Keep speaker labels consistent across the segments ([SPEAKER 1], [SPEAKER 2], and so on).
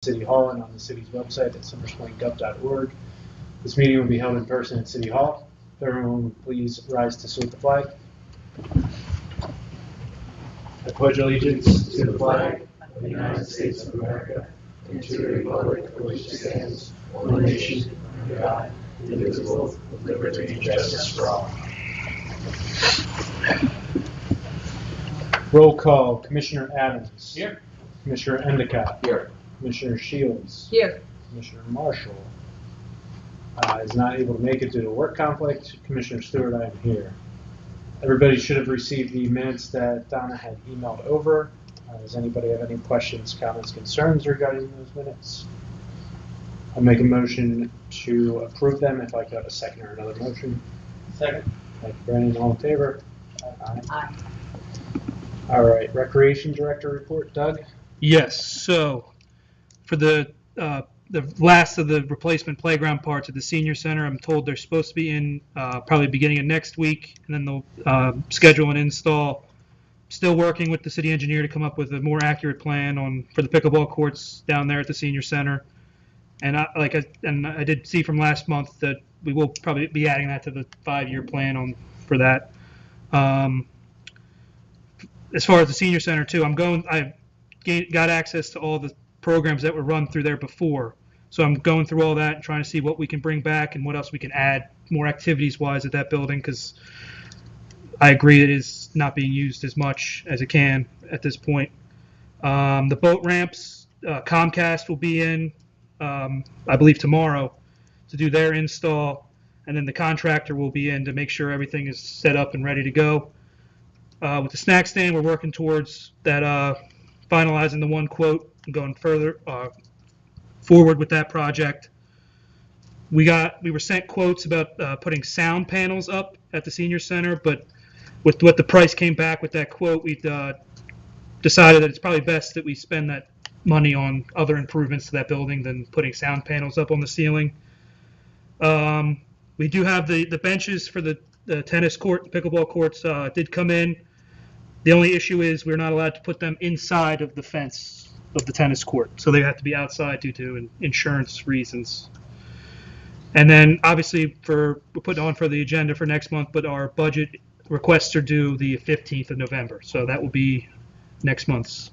[SPEAKER 1] City Hall and on the city's website at summerspointgov.org. This meeting will be held in person at City Hall. Everyone, please rise to salute the flag. I pledge allegiance to the flag of the United States of America and to the republic for which it stands, one nation, under God, indivisible, with liberty and justice for all. Roll call. Commissioner Adams.
[SPEAKER 2] Here.
[SPEAKER 1] Commissioner Endicott.
[SPEAKER 2] Here.
[SPEAKER 1] Commissioner Shields.
[SPEAKER 3] Here.
[SPEAKER 1] Commissioner Marshall is not able to make it due to work conflict. Commissioner Stewart, I am here. Everybody should have received the minutes that Donna had emailed over. Does anybody have any questions, comments, concerns regarding those minutes? I'll make a motion to approve them if I could have a second or another motion.
[SPEAKER 2] Second.
[SPEAKER 1] Thank you, Brandon. All in favor? Aye.
[SPEAKER 3] Aye.
[SPEAKER 1] All right. Recreation Director report. Doug?
[SPEAKER 4] Yes. So for the last of the replacement playground parts at the senior center, I'm told they're supposed to be in probably beginning of next week, and then they'll schedule an install. Still working with the city engineer to come up with a more accurate plan for the pickleball courts down there at the senior center. And I did see from last month that we will probably be adding that to the 5-year plan for that. As far as the senior center too, I've got access to all the programs that were run through there before. So I'm going through all that and trying to see what we can bring back and what else we can add more activities-wise at that building, because I agree it is not being used as much as it can at this point. The boat ramps, Comcast will be in, I believe, tomorrow to do their install, and then the contractor will be in to make sure everything is set up and ready to go. With the snack stand, we're working towards that, finalizing the one quote and going further forward with that project. We were sent quotes about putting sound panels up at the senior center, but with what the price came back with that quote, we decided that it's probably best that we spend that money on other improvements to that building than putting sound panels up on the ceiling. We do have the benches for the tennis court, pickleball courts did come in. The only issue is we're not allowed to put them inside of the fence of the tennis court, so they have to be outside due to insurance reasons. And then obviously we're putting on for the agenda for next month, but our budget requests are due the 15th of November, so that will be next month's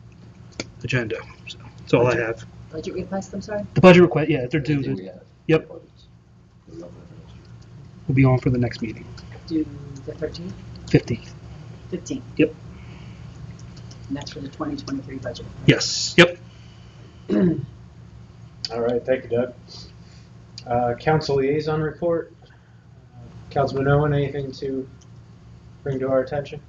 [SPEAKER 4] agenda. So that's all I have.
[SPEAKER 3] Budget request, I'm sorry?
[SPEAKER 4] The budget request, yeah, they're due. Yep. We'll be on for the next meeting.
[SPEAKER 3] Due the 13th?
[SPEAKER 4] 15th.
[SPEAKER 3] 15th.
[SPEAKER 4] Yep.
[SPEAKER 3] And that's for the 2023 budget.
[SPEAKER 4] Yes. Yep.
[SPEAKER 1] All right. Thank you, Doug. Council liaison report. Councilman Owen, anything to bring to our attention?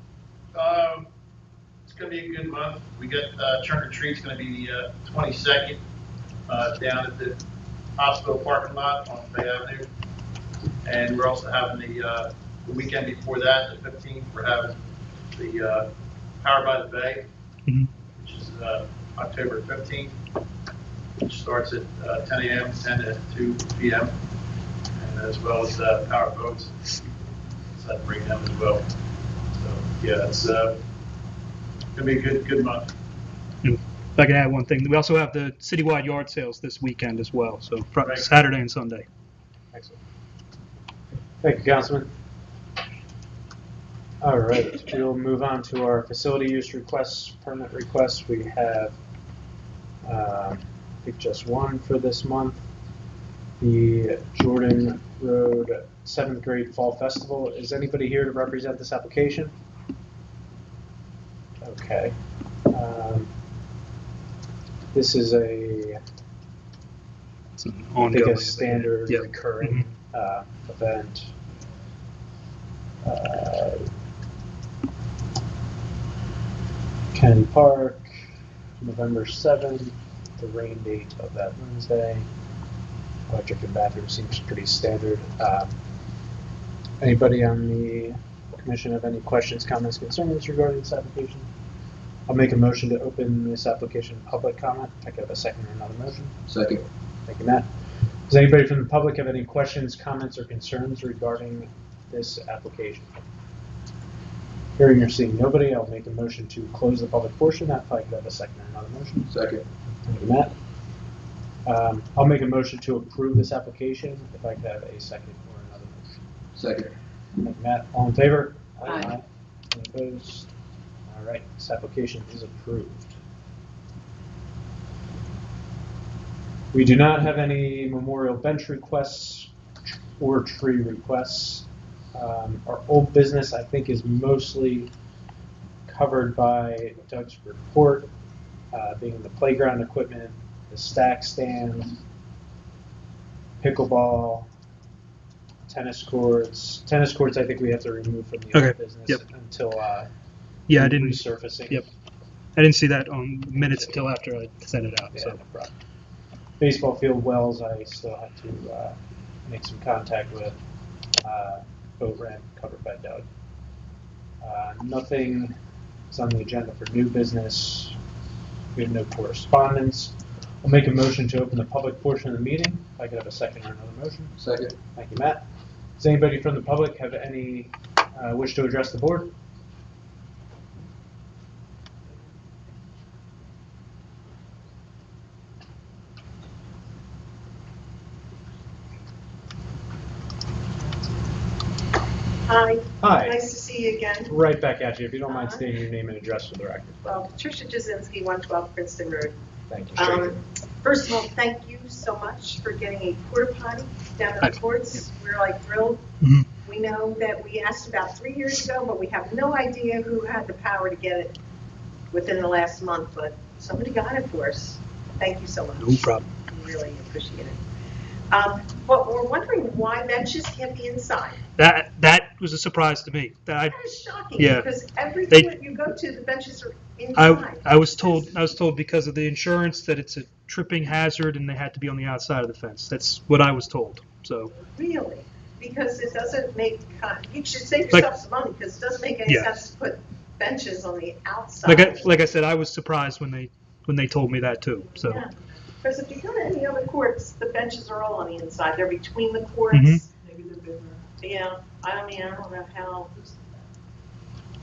[SPEAKER 2] It's going to be a good month. We got trunk or treat's going to be the 22nd down at the hospital parking lot on Bay Avenue, and we're also having the weekend before that, the 15th. We're having the Power by the Bay, which is October 15th, which starts at 10 a.m., 10 to 2 p.m., and as well as Power Boats. So that bring them as well. So yeah, it's gonna be a good month.
[SPEAKER 4] If I can add one thing, we also have the citywide yard sales this weekend as well. So
[SPEAKER 2] Right.
[SPEAKER 4] Saturday and Sunday.
[SPEAKER 1] Excellent. Thank you, Councilman. All right, we'll move on to our facility use requests, permit requests. We have, I think, just one for this month. The Jordan Road 7th grade Fall Festival. Is anybody here to represent this application? Okay. This is
[SPEAKER 4] It's an
[SPEAKER 1] I think
[SPEAKER 4] ongoing
[SPEAKER 1] a standard
[SPEAKER 4] Yep.
[SPEAKER 1] recurring event. Kennedy Park, November 7th, the rain date of that Wednesday. Electric and bathroom seems pretty standard. Anybody on the commission have any questions, comments, concerns regarding this application? I'll make a motion to open this application to public comment. I could have a second or another motion.
[SPEAKER 2] Second.
[SPEAKER 1] Thank you, Matt. Does anybody from the public have any questions, comments, or concerns regarding this application? Hearing or seeing nobody, I'll make a motion to close the public portion. If I could have a second or another motion.
[SPEAKER 2] Second.
[SPEAKER 1] Thank you, Matt. I'll make a motion to approve this application, if I could have a second or another motion.
[SPEAKER 5] Second.
[SPEAKER 1] Thank you, Matt. All in favor?
[SPEAKER 3] Aye.
[SPEAKER 1] Any opposed? All right, this application is approved. We do not have any memorial bench requests or tree requests. Our old business, I think, is mostly covered by Doug's report, being the playground equipment, the stack stand, pickleball, tennis courts. Tennis courts, I think we have to remove from the old
[SPEAKER 4] Okay,
[SPEAKER 1] business
[SPEAKER 4] yep.
[SPEAKER 1] until
[SPEAKER 4] Yeah, I didn't.
[SPEAKER 1] resurfacing.
[SPEAKER 4] Yep. I didn't see that on minutes until after I sent it out.
[SPEAKER 1] Yeah,
[SPEAKER 4] So
[SPEAKER 1] no problem. Baseball field wells, I still have to make some contact with. Boat ramp covered by Doug. Nothing is on the agenda for new business. We have no correspondence. I'll make a motion to open the public portion of the meeting. If I could have a second or another motion.
[SPEAKER 5] Second.
[SPEAKER 1] Thank you, Matt. Does anybody from the public have any wish to address the board?
[SPEAKER 6] Hi,
[SPEAKER 1] Hi.
[SPEAKER 6] nice to see you again.
[SPEAKER 1] Right back at you. If you don't mind
[SPEAKER 6] Uh-huh.
[SPEAKER 1] stating your name and address for the record.
[SPEAKER 6] Well, Patricia Jazinski, 112 Princeton Road.
[SPEAKER 1] Thank you.
[SPEAKER 6] First of all, thank you so much for getting a porta potty down at
[SPEAKER 4] Hi.
[SPEAKER 6] the courts. We're like thrilled.
[SPEAKER 4] Mhm.
[SPEAKER 6] We know that we asked about 3 years ago, but we have no idea who had the power to get it within the last month, but somebody got it for us. Thank you so much.
[SPEAKER 4] no problem.
[SPEAKER 6] We really appreciate it. But we're wondering why benches can't be inside.
[SPEAKER 4] That was a surprise to me.
[SPEAKER 6] That is shocking,
[SPEAKER 4] Yeah.
[SPEAKER 6] because every
[SPEAKER 4] They-
[SPEAKER 6] court you go to, the benches are inside.
[SPEAKER 4] I was told because of the insurance that it's a tripping hazard and they had to be on the outside of the fence. That's what I was told. So
[SPEAKER 6] Really? Because it doesn't make, you should save
[SPEAKER 4] Like-
[SPEAKER 6] yourself some money, because it doesn't make any
[SPEAKER 4] Yeah.
[SPEAKER 6] sense to put benches on the outside.
[SPEAKER 4] like I said, I was surprised when they told me that too. So
[SPEAKER 6] Because if you go to any other courts, the benches are all on the inside, they're between the courts.
[SPEAKER 4] Mhm.
[SPEAKER 6] Maybe they're bigger. Yeah, I don't know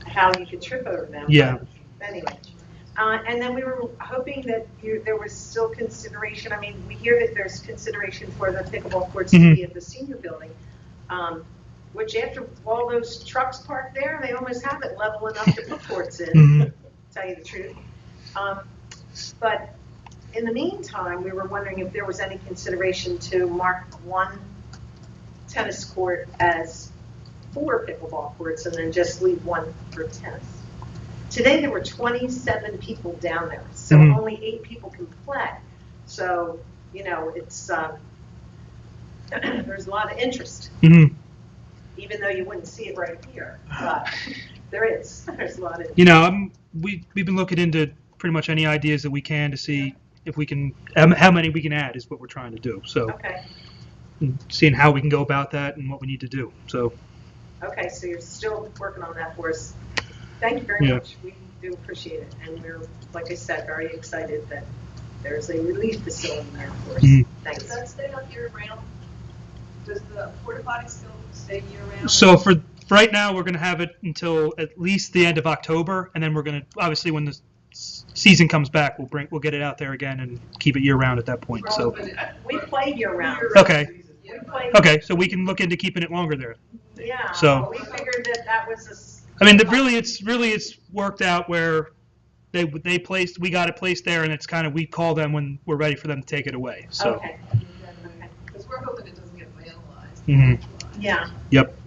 [SPEAKER 6] how you could trip over them.
[SPEAKER 4] Yeah.
[SPEAKER 6] But anyway, and then we were hoping that there was still consideration, I mean, we hear that there's consideration for the pickleball courts to
[SPEAKER 4] Mhm.
[SPEAKER 6] be at the senior building, which after all those trucks parked there, they almost have it level enough to put courts in,
[SPEAKER 4] Mhm.
[SPEAKER 6] to tell you the truth. But in the meantime, we were wondering if there was any consideration to mark one tennis court as 4 pickleball courts and then just leave one for tennis. Today, there were 27 people down there, so
[SPEAKER 4] Mhm.
[SPEAKER 6] only 8 people can play. So, it's, there's a lot of interest,
[SPEAKER 4] Mhm.
[SPEAKER 6] even though you wouldn't see it right here, but there's a lot of.
[SPEAKER 4] we've been looking into pretty much any ideas that we can to see if we can how many we can add is what we're trying to do. So
[SPEAKER 6] Okay,
[SPEAKER 4] seeing how we can go about that and what we need to do. So
[SPEAKER 6] okay, so you're still working on that for us. Thank you very
[SPEAKER 4] Yeah.
[SPEAKER 6] much. We do appreciate it, and we're, like I said, very excited that there's a relief facility there for us.
[SPEAKER 4] Mhm.
[SPEAKER 6] Thanks.
[SPEAKER 7] Does that stay on year round? Does the porta potty still stay year round?
[SPEAKER 4] So for right now, we're going to have it until at least the end of October, and then we're going to obviously when the season comes back, we'll get it out there again and keep it year round at that point. So
[SPEAKER 6] We play year round.
[SPEAKER 4] okay,
[SPEAKER 6] We play,
[SPEAKER 4] okay, so we can look into keeping it longer there.
[SPEAKER 6] yeah,
[SPEAKER 4] So-
[SPEAKER 6] we figured that was
[SPEAKER 4] I mean, it's worked out where we got it placed there, and it's kind of we call them when we're ready for them to take it away. So
[SPEAKER 6] okay.
[SPEAKER 7] Because we're hoping it doesn't get vandalized.
[SPEAKER 4] Mhm.
[SPEAKER 6] Yeah.
[SPEAKER 4] Yep.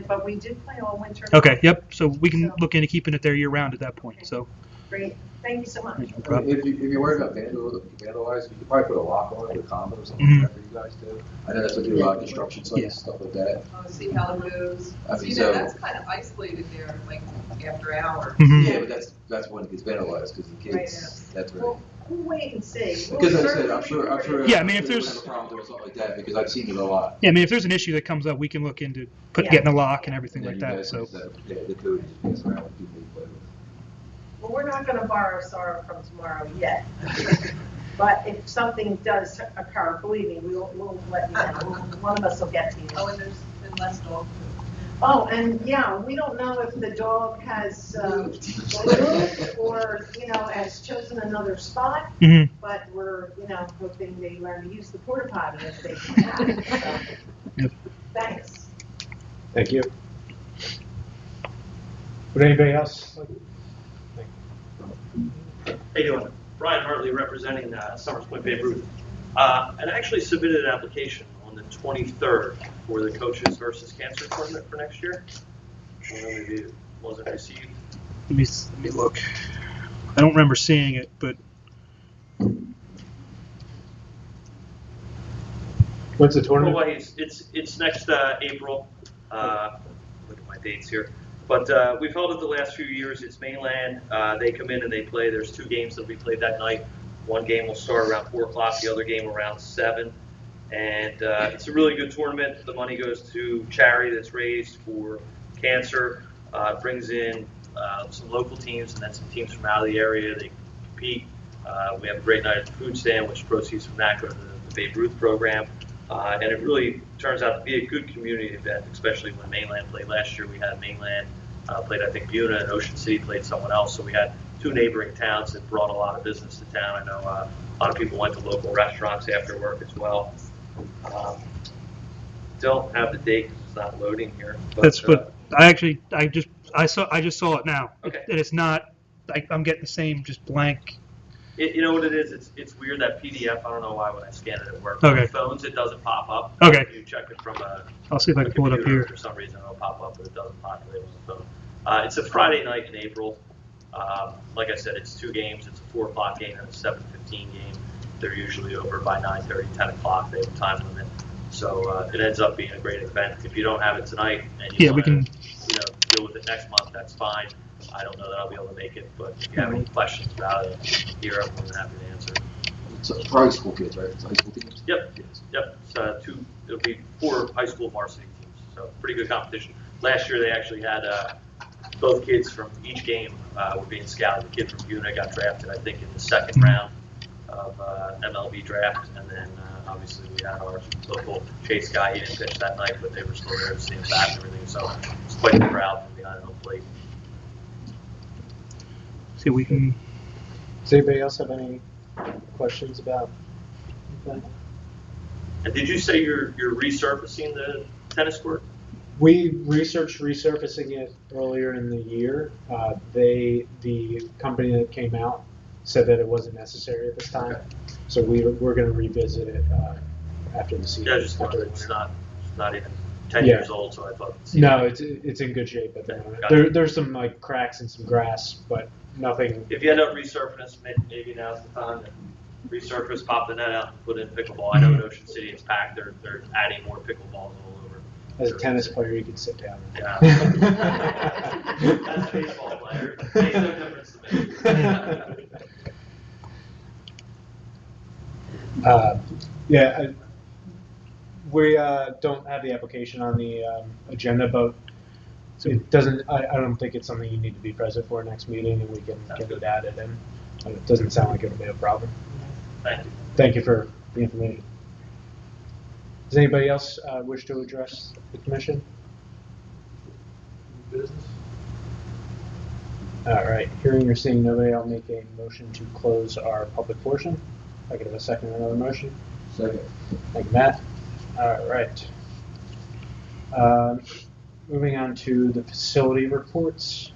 [SPEAKER 6] But we do play all winter.
[SPEAKER 4] Okay, yep. So we can look into keeping it there year round at that point. So
[SPEAKER 6] Great. Thank you so much.
[SPEAKER 4] no problem.
[SPEAKER 5] If you're worried about vandalizing, you could probably put a lock on it with condoms or something
[SPEAKER 4] Mhm.
[SPEAKER 5] like that for you guys too. I know that's what do a lot of construction sites,
[SPEAKER 4] Yeah.
[SPEAKER 5] stuff like that.
[SPEAKER 7] See how it goes.
[SPEAKER 5] I mean,
[SPEAKER 7] See,
[SPEAKER 5] so-
[SPEAKER 7] that's kind of isolated there, like after hours.
[SPEAKER 4] Mhm.
[SPEAKER 5] Yeah, but that's when it gets vandalized, because the
[SPEAKER 6] Right.
[SPEAKER 5] kids, that's where.
[SPEAKER 6] We'll wait and see. We'll
[SPEAKER 5] Because like I said,
[SPEAKER 6] certainly
[SPEAKER 5] I'm sure.
[SPEAKER 6] report it.
[SPEAKER 4] Yeah, I mean, if
[SPEAKER 5] we wouldn't
[SPEAKER 4] there's-
[SPEAKER 5] have a problem doing something like that, because I've seen it a lot.
[SPEAKER 4] Yeah, I mean, if there's an issue that comes up, we can look into
[SPEAKER 6] Yeah.
[SPEAKER 4] getting a lock and everything
[SPEAKER 5] And
[SPEAKER 4] like
[SPEAKER 5] then you
[SPEAKER 4] that.
[SPEAKER 5] guys
[SPEAKER 4] So
[SPEAKER 5] can set up the code you pass around with people you play with.
[SPEAKER 6] Well, we're not going to borrow sorrow from tomorrow yet. But if something does occur, believe me, we'll let you know. One of us will get to you.
[SPEAKER 7] Oh, and there's been less dog food.
[SPEAKER 6] Oh, and yeah, we don't know if the dog has moved or, has chosen another spot,
[SPEAKER 4] Mhm.
[SPEAKER 6] but we're, hoping they learn to use the porta potty if they come back. So,
[SPEAKER 4] Yep.
[SPEAKER 6] thanks.
[SPEAKER 1] Thank you. Would anybody else like?
[SPEAKER 8] How you doing? Brian Hartley representing Summers Point Babe Ruth. And I actually submitted an application on the 23rd for the Coaches versus Cancer tournament for next year. I don't know, maybe it wasn't received.
[SPEAKER 4] Let me look. I don't remember seeing it, but
[SPEAKER 1] What's the tournament?
[SPEAKER 8] Hawaii, it's next April. Look at my dates here. But we've held it the last few years. It's mainland. They come in and they play. There's 2 games that we played that night. One game will start around 4 o'clock. The other game around 7. And it's a really good tournament. The money goes to charity that's raised for cancer. Brings in some local teams and then some teams from out of the area. They compete. We have a great night at the food stand, which proceeds from that go to the Babe Ruth program. And it really turns out to be a good community event, especially when Mainland played last year. We had Mainland played, I think, Buna, and Ocean City played someone else. So we had 2 neighboring towns that brought a lot of business to town. I know a lot of people went to local restaurants after work as well. Don't have the date because it's not loading here. But,
[SPEAKER 4] that's what I just saw it now.
[SPEAKER 8] Okay.
[SPEAKER 4] And it's not. I'm getting the same just blank.
[SPEAKER 8] You know what it is? It's weird, that PDF. I don't know why when I scan it works.
[SPEAKER 4] Okay.
[SPEAKER 8] On phones, it doesn't pop up.
[SPEAKER 4] Okay.
[SPEAKER 8] If you check it from
[SPEAKER 4] I'll see if I can pull it up
[SPEAKER 8] computer,
[SPEAKER 4] here.
[SPEAKER 8] for some reason it'll pop up, but it doesn't populate on the phone. It's a Friday night in April. Like I said, it's 2 games. It's a 4 o'clock game and a 7:15 game. They're usually over by 9:30, 10 o'clock. They have a time limit. So it ends up being a great event. If you don't have it tonight and you want to deal with it next month, that's fine. I don't know that I'll be able to make it, but if you have any questions about it, here I'm more than happy to answer.
[SPEAKER 5] It's for high school kids, right? It's high school teams?
[SPEAKER 8] Yep.
[SPEAKER 5] Yes.
[SPEAKER 8] Yep. It'll be 4 high school varsity teams, so pretty good competition. Last year they actually had both kids from each game were being scouted. The kid from Buna got drafted, I think, in the 2nd round of MLB draft, and then obviously we had our local Chase guy. He didn't pitch that night, but they were still there to see him back and everything. So it's quite the crowd from behind home plate.
[SPEAKER 4] See if we can.
[SPEAKER 1] Does anybody else have any questions about that?
[SPEAKER 8] And did you say you're resurfacing the tennis court?
[SPEAKER 1] We researched resurfacing it earlier in the year. The company that came out said that it wasn't necessary at this time.
[SPEAKER 8] Okay.
[SPEAKER 1] So we're going to revisit it after the season.
[SPEAKER 8] Yeah, just
[SPEAKER 1] after
[SPEAKER 8] wondering. It's not even 10
[SPEAKER 1] Yeah.
[SPEAKER 8] years old, so I thought.
[SPEAKER 1] No, it's in good shape at the
[SPEAKER 8] Okay,
[SPEAKER 1] moment.
[SPEAKER 8] gotcha.
[SPEAKER 1] There's some like cracks and some grass, but nothing.
[SPEAKER 8] If you end up resurfacing, maybe now's the time to resurface, pop the net out, and put in pickleball. I know in Ocean City it's packed. They're adding more pickleballs all over.
[SPEAKER 1] As a tennis player, you can sit down.
[SPEAKER 8] Yeah. As a baseball player, it makes no difference to me.
[SPEAKER 1] Yeah, we don't have the application on the agenda, but it doesn't. I don't think it's something you need to be present for next meeting, and we can get it added in. It doesn't sound like it'll be a problem.
[SPEAKER 8] Thank you.
[SPEAKER 1] Thank you for the information. Does anybody else wish to address the commission?
[SPEAKER 5] Business?
[SPEAKER 1] All right, hearing or seeing nobody, I'll make a motion to close our public portion. I could have a second on another motion.
[SPEAKER 5] Second.
[SPEAKER 1] Thank you, Matt. All right. Moving on to the facility reports.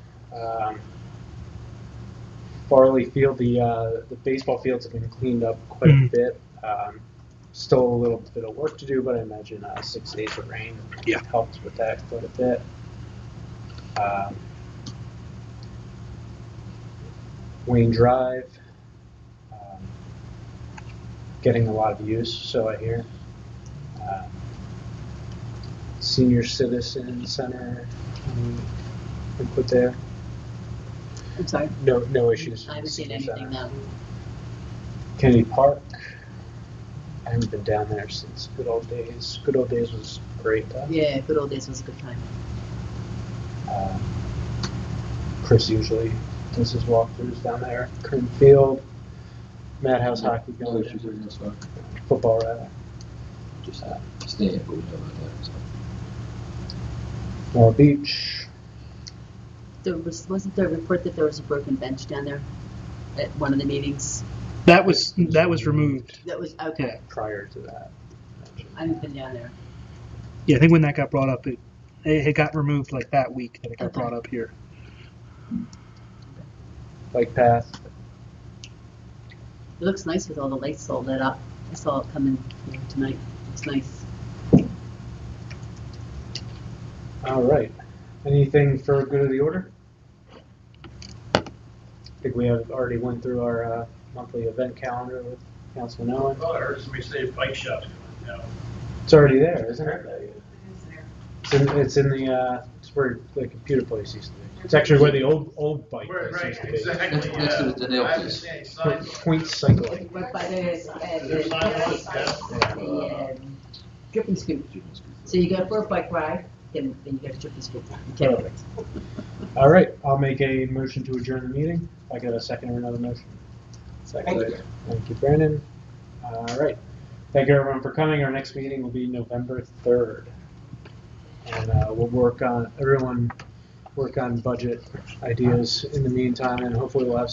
[SPEAKER 1] Farley Field, the baseball fields have been cleaned up quite a bit. Still a little bit of work to do, but I imagine 6 days of rain helped with that quite a bit. Wayne Drive, getting a lot of use, so I hear. Senior Citizen Center, any input there?
[SPEAKER 3] I'm sorry,
[SPEAKER 1] No issues.
[SPEAKER 3] I haven't
[SPEAKER 1] with
[SPEAKER 3] seen
[SPEAKER 1] Senior
[SPEAKER 3] anything
[SPEAKER 1] Center.
[SPEAKER 3] now.
[SPEAKER 1] Kennedy Park, I haven't been down there since Good Old Days. Good Old Days was great, though.
[SPEAKER 3] Yeah, Good Old Days was a good time.
[SPEAKER 1] Chris usually does his walkthroughs down there. Kern Field, Madhouse Hockey
[SPEAKER 5] No
[SPEAKER 1] going
[SPEAKER 5] issues
[SPEAKER 1] down.
[SPEAKER 5] with this one.
[SPEAKER 1] Football rather.
[SPEAKER 5] Just staying, but we know about that, so.
[SPEAKER 1] Laurel Beach.
[SPEAKER 3] Wasn't there a report that there was a broken bench down there at one of the meetings?
[SPEAKER 4] That was removed.
[SPEAKER 3] That was, okay.
[SPEAKER 1] Prior to that.
[SPEAKER 3] I haven't been down there.
[SPEAKER 4] Yeah, I think when that got brought up, it got removed like that week that it got
[SPEAKER 3] Okay.
[SPEAKER 4] brought up here.
[SPEAKER 1] Bike path.
[SPEAKER 3] It looks nice with all the lights all lit up. I saw it coming here tonight. It's nice.
[SPEAKER 1] All right. Anything for good of the order? I think we have already went through our monthly event calendar with Councilman Owen.
[SPEAKER 2] I thought I heard somebody say bike shops.
[SPEAKER 1] It's already there, isn't it? It's in the it's where the computer place used to be. It's actually where the old bike place
[SPEAKER 2] Right,
[SPEAKER 1] used to be.
[SPEAKER 2] exactly,
[SPEAKER 5] Next to
[SPEAKER 2] yeah.
[SPEAKER 5] the nail
[SPEAKER 2] I haven't
[SPEAKER 5] piece.
[SPEAKER 2] seen any signs.
[SPEAKER 1] Point cycling.
[SPEAKER 3] Right by
[SPEAKER 2] There's
[SPEAKER 3] the drip and scoop. So you go for a bike ride, then you go to drip and scoop. Okay.
[SPEAKER 1] All right, I'll make a motion to adjourn the meeting. I got a second or another motion. Second. Thank you, Brandon. All right. Thank you everyone for coming. Our next meeting will be November 3rd. And we'll work on budget ideas in the meantime, and hopefully we'll have some